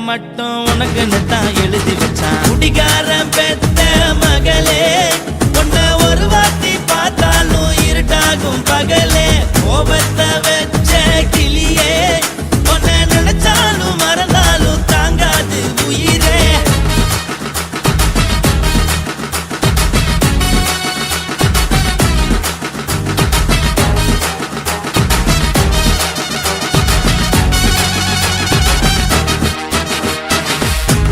மட்டும் உனக்குன்னு தான் எழுதி வச்சான். குடிகாரன் பெத்த மகளே, உன்னை ஒரு வாட்டி பார்த்தாலும் இருட்டாகும் பகலே. கோபத்தை வச்ச கிளியே, உன்னை நினைச்சாலும் மறந்தாலும் தாங்காது உயிரே.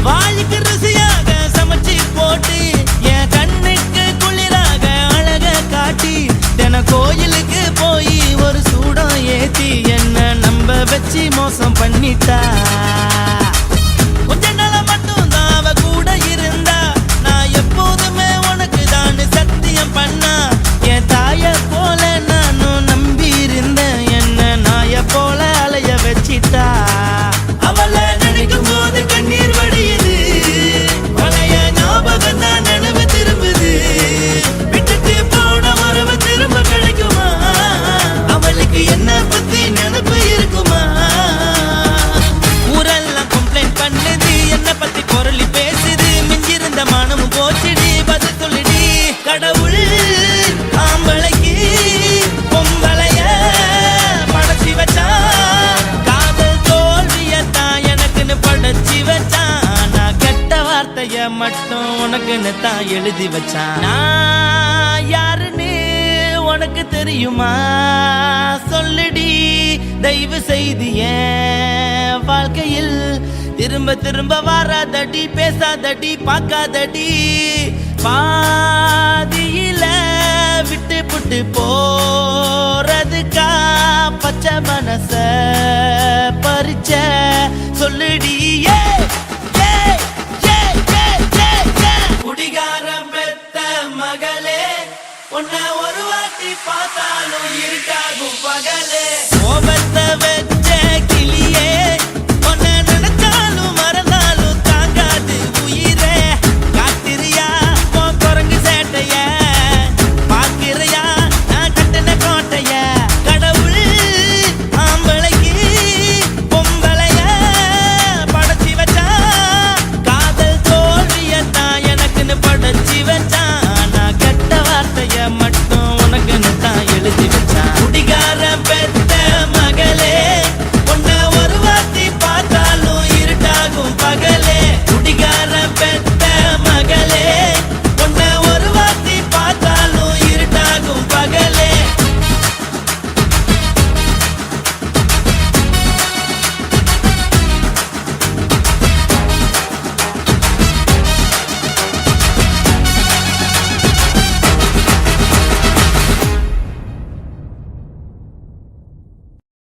வாய்க்கு ருசியாக சமைச்சு போட்டு என் கண்ணுக்கு குளிராக அழக காட்டி, தின கோயிலுக்கு போய் ஒரு சூடம் ஏத்தி என்ன நம்ப வச்சு மோசம் பண்ணிட்டா. கொஞ்ச நாள மட்டும் தான் அவ கூட இருந்தா, நான் எப்போதுமே உனக்கு தான் சத்தியம் பண்ணா. என் தாய போல நானும் நம்பி இருந்தேன், என்ன நாய போல அலைய வச்சிட்டா. அவளை நினைக்கும் போது கண்ணீர் வடியுது, பழைய ஞாபகம் தான் நினைவு திரும்புது. விட்டுட்டு போன உறவு திரும்ப கிடைக்குமா? அவளுக்கு என்ன பத்தி நினைப்பு இருக்குமா? ஊரெல்லாம் கம்ப்ளைண்ட் பண்ணுது, என்ன பத்தி பொருளி பேசுது. மிஞ்சிருந்த மனமும் போச்சுடி, பதில் சொல்லிடி. கடவுள் ஆம்பளைக்கு பொம்பளைய படைச்சி வச்சா, காதல் தோல்வியத்தான் எனக்குன்னு படைச்சி வச்சான். நான் கெட்ட வார்த்தைய மட்டும் உனக்குன்னு தான் எழுதி வச்சான். நான் யாருன்னு உனக்கு தெரியுமா? சொல்லுடி தயவு செய்து என் வாழ்க்கையில் திரும்ப திரும்ப வராதடி, பேசாதடி, பார்க்காதடி. பாதியில விட்டு புட்டு போறதுக்கா பச்சை மனச பறிச்ச சொல்லுடி. குடிகாரம் பெத்த மகளே, உன்னை ஒரு வாட்டி பார்த்தாலும் இருக்காகும் பகலே.